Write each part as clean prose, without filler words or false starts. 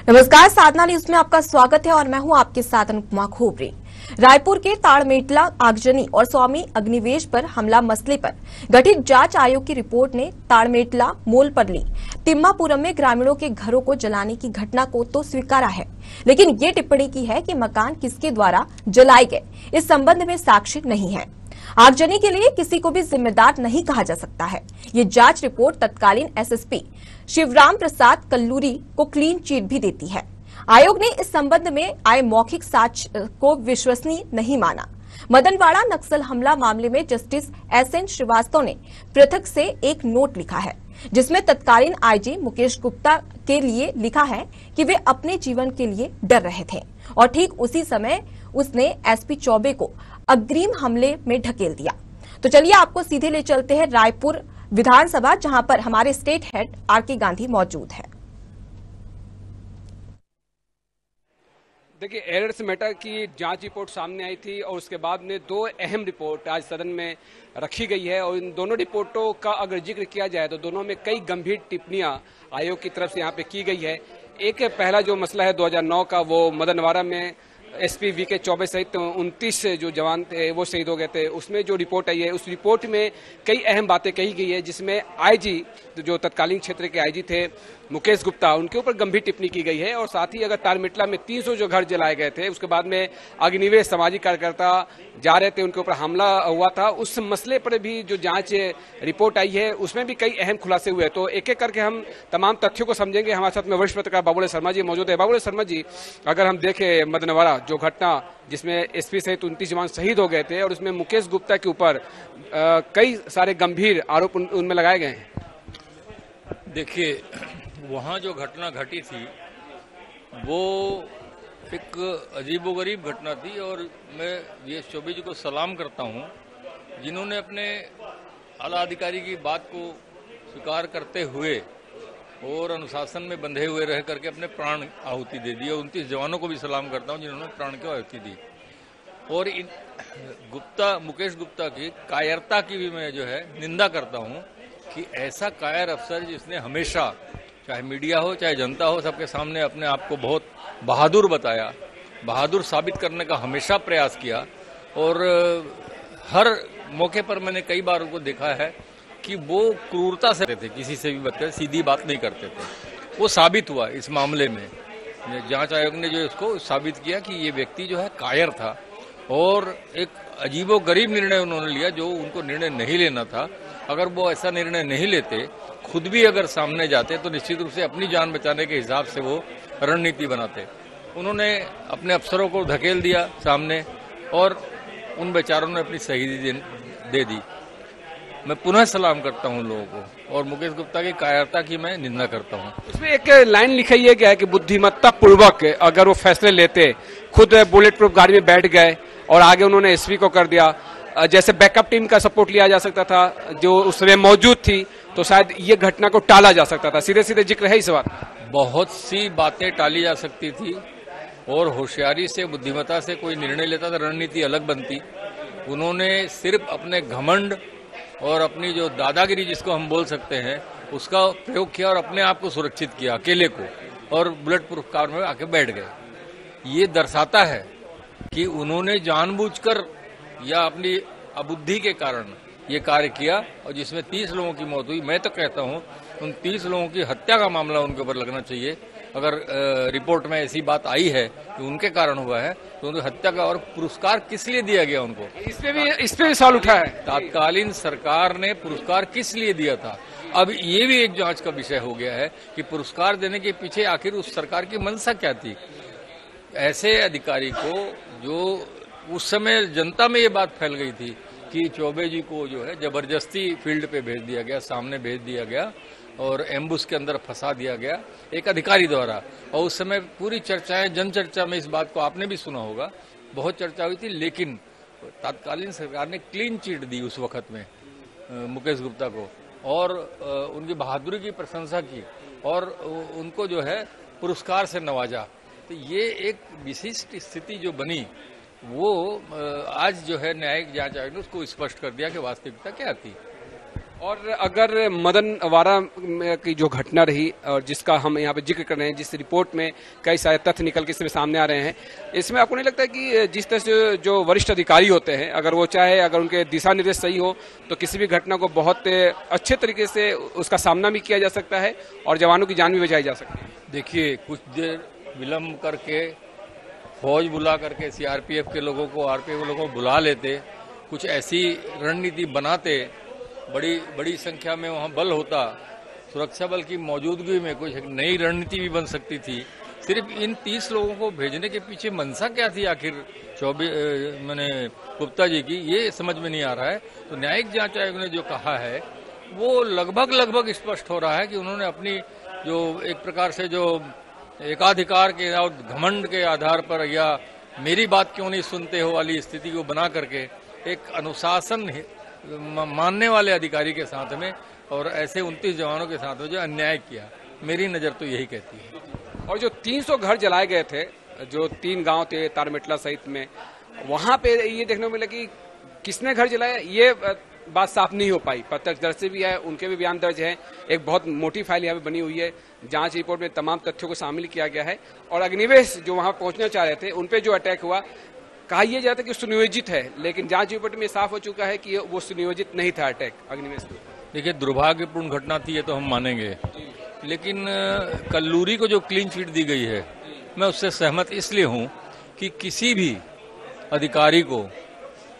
नमस्कार, साधना न्यूज में आपका स्वागत है और मैं हूं आपके साथ अनुपमा खोबरे। रायपुर के ताड़मेटला आगजनी और स्वामी अग्निवेश पर हमला मसले पर गठित जांच आयोग की रिपोर्ट ने ताड़मेटला, मोलपल्ली, तिम्मापुरम में ग्रामीणों के घरों को जलाने की घटना को तो स्वीकारा है, लेकिन ये टिप्पणी की है कि मकान किसके द्वारा जलाए गए इस संबंध में साक्ष्य नहीं है। आगजनी के लिए किसी को भी जिम्मेदार नहीं कहा जा सकता है। ये जांच रिपोर्ट तत्कालीन एसएसपी शिवराम प्रसाद कल्लूरी को क्लीन चिट भी देती है। आयोग ने इस संबंध में आए मौखिक साक्ष्य को विश्वसनीय नहीं माना। मदनवाड़ा नक्सल हमला मामले में जस्टिस एसएन श्रीवास्तव ने पृथक से एक नोट लिखा है, जिसमें तत्कालीन आईजी मुकेश गुप्ता के लिए लिखा है कि वे अपने जीवन के लिए डर रहे थे और ठीक उसी समय उसने एसपी चौबे को अग्रिम हमले में ढकेल दिया। तो चलिए आपको सीधे ले चलते हैं रायपुर विधानसभा, जहां पर हमारे स्टेट हेड आरके गांधी मौजूद है। देखिए, एरर्स मैटर की जांच रिपोर्ट सामने आई थी और उसके बाद में दो अहम रिपोर्ट आज सदन में रखी गई है और इन दोनों रिपोर्टों का अगर जिक्र किया जाए तो दोनों में कई गंभीर टिप्पणियां आयोग की तरफ से यहाँ पे की गई है। एक पहला जो मसला है 2009 का, वो मदनवाड़ा में एसपी वीके चौबे सहित 29 जो जवान थे वो शहीद हो गए थे। उसमें जो रिपोर्ट आई है उस रिपोर्ट में कई अहम बातें कही गई है, जिसमें आईजी जो तत्कालीन क्षेत्र के आईजी थे मुकेश गुप्ता, उनके ऊपर गंभीर टिप्पणी की गई है। और साथ ही अगर ताड़मेटला में 300 जो घर जलाए गए थे, उसके बाद में अग्निवेश सामाजिक कार्यकर्ता जा रहे थे, उनके ऊपर हमला हुआ था, उस मसले पर भी जो जांच रिपोर्ट आई है उसमें भी कई अहम खुलासे हुए। तो एक एक करके हम तमाम तथ्यों को समझेंगे। हमारे साथ में वरिष्ठ पत्रकार बाबुल शर्मा जी मौजूद है। बाबुल शर्मा जी, अगर हम देखें मदनवाड़ा जो घटना जिसमें एसपी सहित 29 जवान शहीद हो गए थे और उसमें मुकेश गुप्ता के ऊपर कई सारे गंभीर आरोप उनमें लगाए गए हैं। देखिए, वहाँ जो घटना घटी थी वो एक अजीबोगरीब घटना थी और मैं वीएस चौबे जी को सलाम करता हूँ, जिन्होंने अपने आला अधिकारी की बात को स्वीकार करते हुए और अनुशासन में बंधे हुए रह करके अपने प्राण आहुति दे दी। और 29 जवानों को भी सलाम करता हूँ जिन्होंने प्राण की आहुति दी। और इन मुकेश गुप्ता की कायरता की भी मैं जो है निंदा करता हूँ कि ऐसा कायर अफसर जिसने हमेशा, चाहे मीडिया हो चाहे जनता हो, सबके सामने अपने आप को बहुत बहादुर बताया, बहादुर साबित करने का हमेशा प्रयास किया। और हर मौके पर मैंने कई बार उनको देखा है कि वो क्रूरता से थे, किसी से भी बदकर सीधी बात नहीं करते थे। वो साबित हुआ इस मामले में। जांच आयोग ने जो इसको साबित किया कि ये व्यक्ति जो है कायर था और एक अजीबोगरीब निर्णय उन्होंने लिया जो उनको निर्णय नहीं लेना था। अगर वो ऐसा निर्णय नहीं लेते, खुद भी अगर सामने जाते, तो निश्चित रूप से अपनी जान बचाने के हिसाब से वो रणनीति बनाते। उन्होंने अपने अफसरों को धकेल दिया सामने और उन बेचारों ने अपनी शहीदी दे दी। मैं पुनः सलाम करता हूं लोगों को और मुकेश गुप्ता की कायरता की मैं निंदा करता हूं। उसमें एक लाइन लिखी है क्या है कि बुद्धिमत्ता पूर्वक अगर वो फैसले लेते, खुद बुलेट प्रूफ गाड़ी में बैठ गए और आगे उन्होंने एसपी को कर दिया, जैसे बैकअप टीम का सपोर्ट लिया जा सकता था जो उस समय मौजूद थी, तो शायद ये घटना को टाला जा सकता था। सीधे सीधे जिक्र है इस बात। बहुत सी बातें टाली जा सकती थी और होशियारी से, बुद्धिमत्ता से कोई निर्णय लेता था, रणनीति अलग बनती। उन्होंने सिर्फ अपने घमंड और अपनी जो दादागिरी जिसको हम बोल सकते हैं उसका प्रयोग किया और अपने आप को सुरक्षित किया, अकेले को, और बुलेट प्रूफ कार में आके बैठ गए। ये दर्शाता है कि उन्होंने जानबूझकर या अपनी अबुद्धि के कारण ये कार्य किया और जिसमें 30 लोगों की मौत हुई। मैं तो कहता हूं उन 30 लोगों की हत्या का मामला उनके ऊपर लगना चाहिए। अगर रिपोर्ट में ऐसी बात आई है कि उनके कारण हुआ है तो उनकी हत्या का, और पुरस्कार किस लिए दिया गया उनको, इस पे भी सवाल उठा है। तात्कालीन सरकार ने पुरस्कार किस लिए दिया था, अब ये भी एक जांच का विषय हो गया है कि पुरस्कार देने के पीछे आखिर उस सरकार की मंशा क्या थी। ऐसे अधिकारी को, जो उस समय जनता में ये बात फैल गई थी कि चौबे जी को जो है जबरदस्ती फील्ड पे भेज दिया गया, सामने भेज दिया गया और एम्बुश के अंदर फंसा दिया गया एक अधिकारी द्वारा। और उस समय पूरी चर्चाएं, जन चर्चा में इस बात को आपने भी सुना होगा, बहुत चर्चा हुई थी। लेकिन तत्कालीन सरकार ने क्लीन चिट दी उस वक्त में मुकेश गुप्ता को और उनकी बहादुरी की प्रशंसा की और उनको जो है पुरस्कार से नवाजा। तो ये एक विशिष्ट स्थिति जो बनी वो आज जो है न्यायिक जांच आयोग ने उसको स्पष्ट कर दिया कि वास्तविकता क्या थी। और अगर मदन वारा की जो घटना रही और जिसका हम यहाँ पे जिक्र कर रहे हैं, जिस रिपोर्ट में कई सारे तथ्य निकल के इसमें सामने आ रहे हैं, इसमें आपको नहीं लगता है कि जिस तरह से जो वरिष्ठ अधिकारी होते हैं, अगर वो चाहे, अगर उनके दिशा निर्देश सही हो तो किसी भी घटना को बहुत अच्छे तरीके से उसका सामना भी किया जा सकता है और जवानों की जान भी बचाई जा सकती है? देखिए, कुछ देर विलम्ब करके फौज बुला करके सीआरपीएफ के लोगों को, आरपीएफ के लोगों को बुला लेते, कुछ ऐसी रणनीति बनाते, बड़ी बड़ी संख्या में वहाँ बल होता, सुरक्षा बल की मौजूदगी में कुछ नई रणनीति भी बन सकती थी। सिर्फ इन 30 लोगों को भेजने के पीछे मंशा क्या थी आखिर मैंने गुप्ता जी की, ये समझ में नहीं आ रहा है। तो न्यायिक जांच आयोग ने जो कहा है वो लगभग स्पष्ट हो रहा है कि उन्होंने अपनी जो एक प्रकार से जो एकाधिकार के और घमंड के आधार पर या मेरी बात क्यों नहीं सुनते हो वाली स्थिति को बना करके एक अनुशासन मानने वाले अधिकारी के साथ में और ऐसे 29 जवानों के साथ में जो अन्याय किया, मेरी नज़र तो यही कहती है। और जो 300 घर जलाए गए थे, जो 3 गांव थे तारमेटला सहित में, वहां पे ये देखने को मिला कि किसने घर जलाया ये बात साफ नहीं हो पाई। प्रत्यक्षदर्शी भी है, उनके भी बयान दर्ज है। एक बहुत मोटी फाइल यहाँ पे बनी हुई है, जांच रिपोर्ट में तमाम तथ्यों को शामिल किया गया है। और अग्निवेश जो वहां पहुंचना चाह रहे थे, उनपे जो अटैक हुआ, कहा यह जाता है कि सुनियोजित है, लेकिन जांच रिपोर्ट में साफ हो चुका है कि वो सुनियोजित नहीं था अटैक अग्निवेश के ऊपर। देखिए, दुर्भाग्यपूर्ण घटना थी ये तो हम मानेंगे, लेकिन कल्लूरी को जो क्लीन चिट दी गई है, मैं उससे सहमत इसलिए हूं कि किसी भी अधिकारी को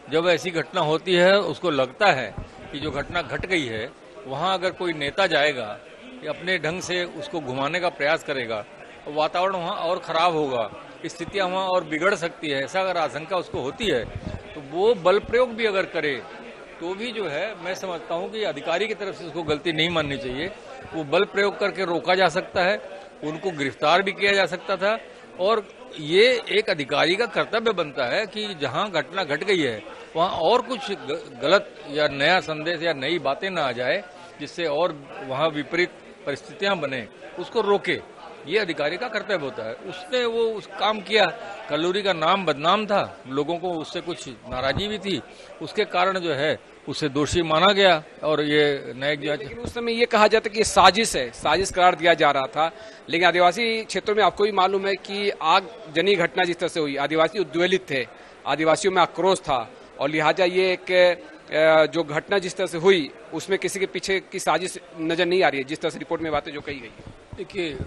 जब ऐसी घटना होती है, उसको लगता है कि जो घटना घट गई है वहां अगर कोई नेता जाएगा या अपने ढंग से उसको घुमाने का प्रयास करेगा, वातावरण वहां और खराब होगा, स्थितियां वहां और बिगड़ सकती है, ऐसा अगर आशंका उसको होती है तो वो बल प्रयोग भी अगर करे तो भी जो है, मैं समझता हूं कि अधिकारी की तरफ से उसको गलती नहीं माननी चाहिए। वो बल प्रयोग करके रोका जा सकता है, उनको गिरफ्तार भी किया जा सकता था। और ये एक अधिकारी का कर्तव्य बनता है कि जहां घटना घट गई है वहां और कुछ गलत या नया संदेश या नई बातें ना आ जाए जिससे और वहां विपरीत परिस्थितियां बने, उसको रोके। ये अधिकारी का कर्तव्य होता है। उसने वो उस काम किया, कल्लूरी का नाम बदनाम था, लोगों को उससे कुछ नाराजगी भी थी, उसके कारण जो है उसे दोषी माना गया। और ये न्यायिक जांच, लेकिन उस समय ये कहा जाता है कि साजिश है, साजिश करार दिया जा रहा था। लेकिन आदिवासी क्षेत्रों में आपको भी मालूम है कि आगजनी घटना जिस तरह से हुई, आदिवासी उद्वेलित थे, आदिवासियों में आक्रोश था, और लिहाजा ये एक जो घटना जिस तरह से हुई उसमें किसी के पीछे की साजिश नजर नहीं आ रही है, जिस तरह से रिपोर्ट में बातें जो कही गई। देखिए,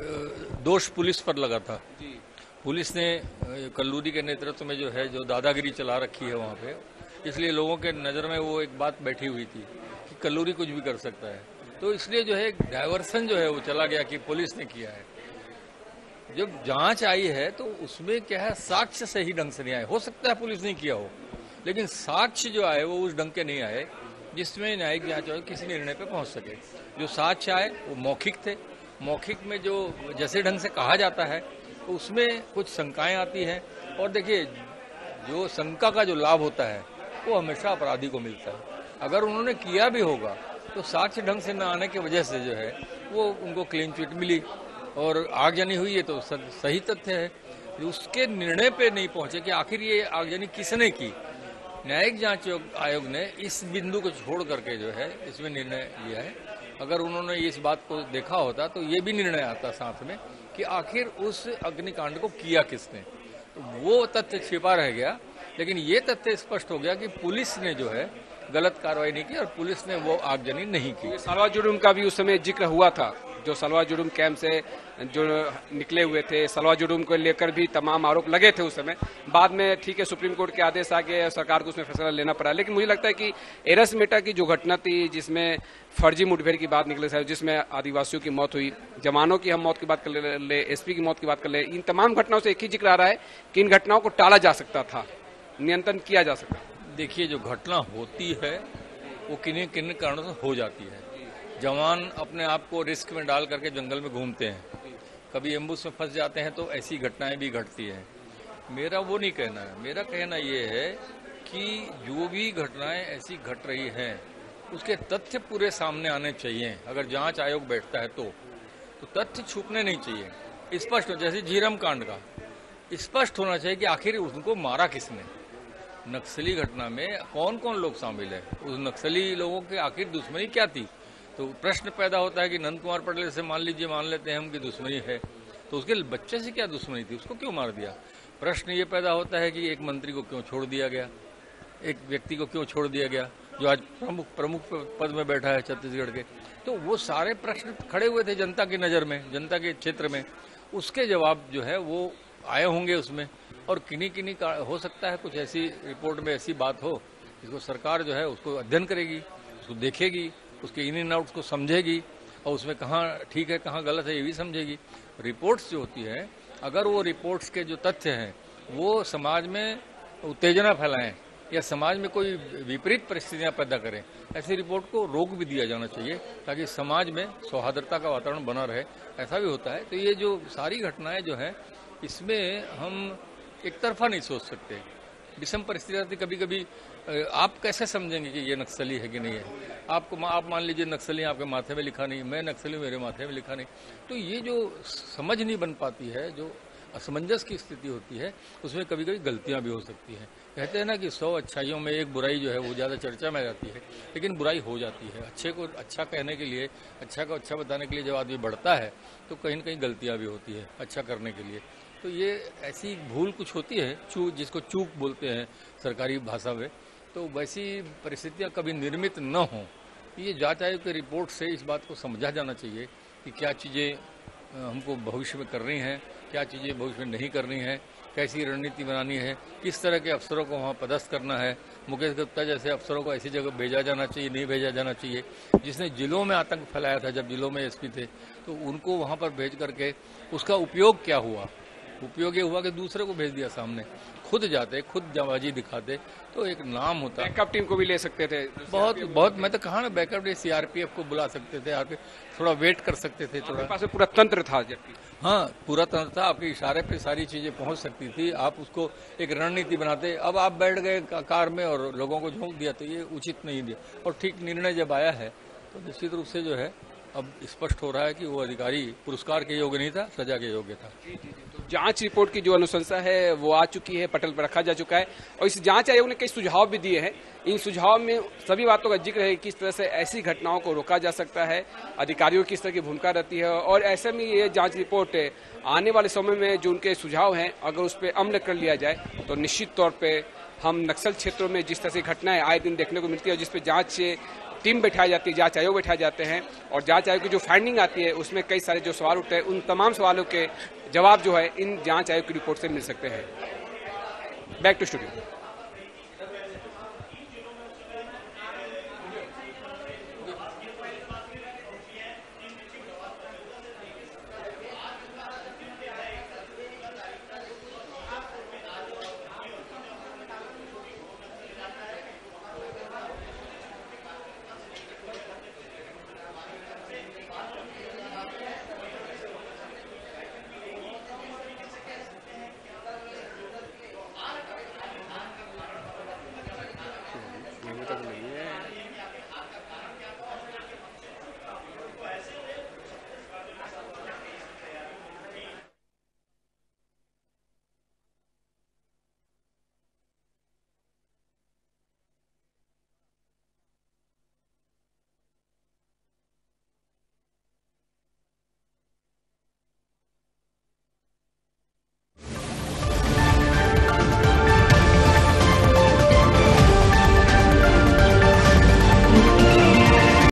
दोष पुलिस पर लगा था। पुलिस ने कल्लूरी के नेतृत्व में जो है जो दादागिरी चला रखी है वहाँ पे, इसलिए लोगों के नज़र में वो एक बात बैठी हुई थी कि कल्लूरी कुछ भी कर सकता है। तो इसलिए जो है एक डायवर्सन जो है वो चला गया कि पुलिस ने किया है। जब जांच आई है तो उसमें क्या है, साक्ष्य सही ढंग से नहीं आए। हो सकता है पुलिस ने किया हो, लेकिन साक्ष्य जो आए वो उस ढंग के नहीं आए जिसमें न्यायिक जांच किसी निर्णय पे पहुंच सके। जो साक्ष्य आए वो मौखिक थे। मौखिक में जो जैसे ढंग से कहा जाता है तो उसमें कुछ शंकाएं आती हैं। और देखिए, जो शंका का जो लाभ होता है वो हमेशा अपराधी को मिलता है। अगर उन्होंने किया भी होगा तो साक्ष्य ढंग से न आने की वजह से जो है वो उनको क्लीन चिट मिली और आगजनी हुई है, तो सही तथ्य है। उसके निर्णय पे नहीं पहुंचे कि आखिर ये आगजनी किसने की। न्यायिक जांच आयोग ने इस बिंदु को छोड़ करके जो है इसमें निर्णय लिया है। अगर उन्होंने इस बात को देखा होता तो ये भी निर्णय आता साथ में कि आखिर उस अग्निकांड को किया किसने, तो वो तथ्य छिपा रह गया। लेकिन ये तथ्य स्पष्ट हो गया कि पुलिस ने जो है गलत कार्रवाई नहीं की और पुलिस ने वो आगजनी नहीं की। सलवा जुडुम का भी उस समय जिक्र हुआ था, जो सलवा जुडुम कैंप से जो निकले हुए थे, सलवा जुडुम को लेकर भी तमाम आरोप लगे थे उस समय। बाद में ठीक है, सुप्रीम कोर्ट के आदेश आ गए, सरकार को उसमें फैसला लेना पड़ा। लेकिन मुझे लगता है कि एरसमेटा की जो घटना थी, जिसमें फर्जी मुठभेड़ की बात निकले, जिसमें आदिवासियों की मौत हुई, जवानों की हम मौत की बात कर ले, एसपी की मौत की बात कर ले, इन तमाम घटनाओं से एक ही जिक्र आ रहा है कि इन घटनाओं को टाला जा सकता था, नियंत्रण किया जा सकता। देखिए, जो घटना होती है वो किन्हीं किन्हीं कारणों से हो जाती है। जवान अपने आप को रिस्क में डाल करके जंगल में घूमते हैं, कभी एम्बुश में फंस जाते हैं, तो ऐसी घटनाएं भी घटती हैं। मेरा वो नहीं कहना है। मेरा कहना ये है कि जो भी घटनाएं ऐसी घट रही हैं उसके तथ्य पूरे सामने आने चाहिए। अगर जांच आयोग बैठता है तो तथ्य छुपने नहीं चाहिए। स्पष्ट हो, जैसे झीरम कांड का स्पष्ट होना चाहिए कि आखिर उनको मारा किसने। नक्सली घटना में कौन कौन लोग शामिल है, उस नक्सली लोगों के आखिर दुश्मनी क्या थी। तो प्रश्न पैदा होता है कि नंद कुमार पटेल से मान लेते हैं हम कि दुश्मनी है, तो उसके बच्चे से क्या दुश्मनी थी, उसको क्यों मार दिया। प्रश्न ये पैदा होता है कि एक मंत्री को क्यों छोड़ दिया गया, एक व्यक्ति को क्यों छोड़ दिया गया जो आज प्रमुख पद में बैठा है छत्तीसगढ़ के। तो वो सारे प्रश्न खड़े हुए थे जनता की नज़र में, जनता के क्षेत्र में। उसके जवाब जो है वो आए होंगे उसमें, और किन्हीं का हो सकता है कुछ ऐसी रिपोर्ट में ऐसी बात हो जिसको सरकार जो है उसको अध्ययन करेगी, उसको देखेगी, उसके इन आउट्स को समझेगी और उसमें कहाँ ठीक है कहाँ गलत है ये भी समझेगी। रिपोर्ट्स जो होती है, अगर वो रिपोर्ट्स के जो तथ्य हैं वो समाज में उत्तेजना फैलाएं या समाज में कोई विपरीत परिस्थितियां पैदा करें, ऐसी रिपोर्ट को रोक भी दिया जाना चाहिए ताकि समाज में सौहार्दता का वातावरण बना रहे। ऐसा भी होता है। तो ये जो सारी घटनाएं जो हैं इसमें हम एक तरफा नहीं सोच सकते, विषम परिस्थितियां कभी कभी आप कैसे समझेंगे कि ये नक्सली है कि नहीं है। आप मान लीजिए नक्सली आपके माथे में लिखा नहीं, मैं नक्सली मेरे माथे में लिखा नहीं। तो ये जो समझ नहीं बन पाती है, जो असमंजस की स्थिति होती है, उसमें कभी कभी गलतियां भी हो सकती हैं। कहते हैं ना कि 100 अच्छाइयों में एक बुराई जो है वो ज़्यादा चर्चा में आ जाती है, लेकिन बुराई हो जाती है। अच्छे को अच्छा कहने के लिए, अच्छा को अच्छा बताने के लिए जब आदमी बढ़ता है तो कहीं न कहीं गलतियाँ भी होती है अच्छा करने के लिए। तो ये ऐसी भूल कुछ होती है, जिसको चूक बोलते हैं सरकारी भाषा में। तो वैसी परिस्थितियाँ कभी निर्मित न हों, ये जांच आयोग की रिपोर्ट से इस बात को समझा जाना चाहिए कि क्या चीज़ें हमको भविष्य में करनी है, क्या चीज़ें भविष्य में नहीं करनी है, कैसी रणनीति बनानी है, किस तरह के अफसरों को वहाँ पदस्थ करना है। मुकेश गुप्ता जैसे अफसरों को ऐसी जगह भेजा जाना चाहिए, नहीं भेजा जाना चाहिए। जिसने जिलों में आतंक फैलाया था, जब जिलों में एसपी थे, तो उनको वहाँ पर भेज करके उसका उपयोग क्या हुआ। उपयोग ये हुआ कि दूसरे को भेज दिया सामने, खुद जाते खुद जाबाजी दिखाते तो एक नाम होता। बैकअप टीम को भी ले सकते थे, बहुत मैं तो कहा ना बैकअप टीम सीआरपीएफ को बुला सकते थे, आप थोड़ा वेट कर सकते थे, थोड़ा पास पूरा तंत्र था। जबकि हाँ पूरा तंत्र था, आपके इशारे पे सारी चीजें पहुंच सकती थी, आप उसको एक रणनीति बनाते। अब आप बैठ गए कार में और लोगों को झोंक दिया, तो ये उचित नहीं दिया। और ठीक निर्णय जब आया है तो निश्चित रूप से जो है अब स्पष्ट हो रहा है कि वो अधिकारी पुरस्कार के योग्य नहीं था, सजा के योग्य था। तो जांच रिपोर्ट की जो अनुशंसा है वो आ चुकी है, पटल पर रखा जा चुका है और इस जांच आयोग ने कई सुझाव भी दिए हैं। इन सुझाव में सभी बातों का जिक्र है, किस तरह से ऐसी घटनाओं को रोका जा सकता है, अधिकारियों की किस तरह की भूमिका रहती है। और ऐसे में ये जांच रिपोर्ट आने वाले समय में जो उनके सुझाव हैं अगर उस पर अमल कर लिया जाए तो निश्चित तौर पर हम नक्सल क्षेत्रों में जिस तरह से घटनाएं आए दिन देखने को मिलती है और जिस पर जांच टीम बैठाई जाती है, जांच आयोग बैठाए जाते हैं और जांच आयोग की जो फाइंडिंग आती है उसमें कई सारे जो सवाल उठते हैं उन तमाम सवालों के जवाब जो है इन जांच आयोग की रिपोर्ट से मिल सकते हैं। Back to studio.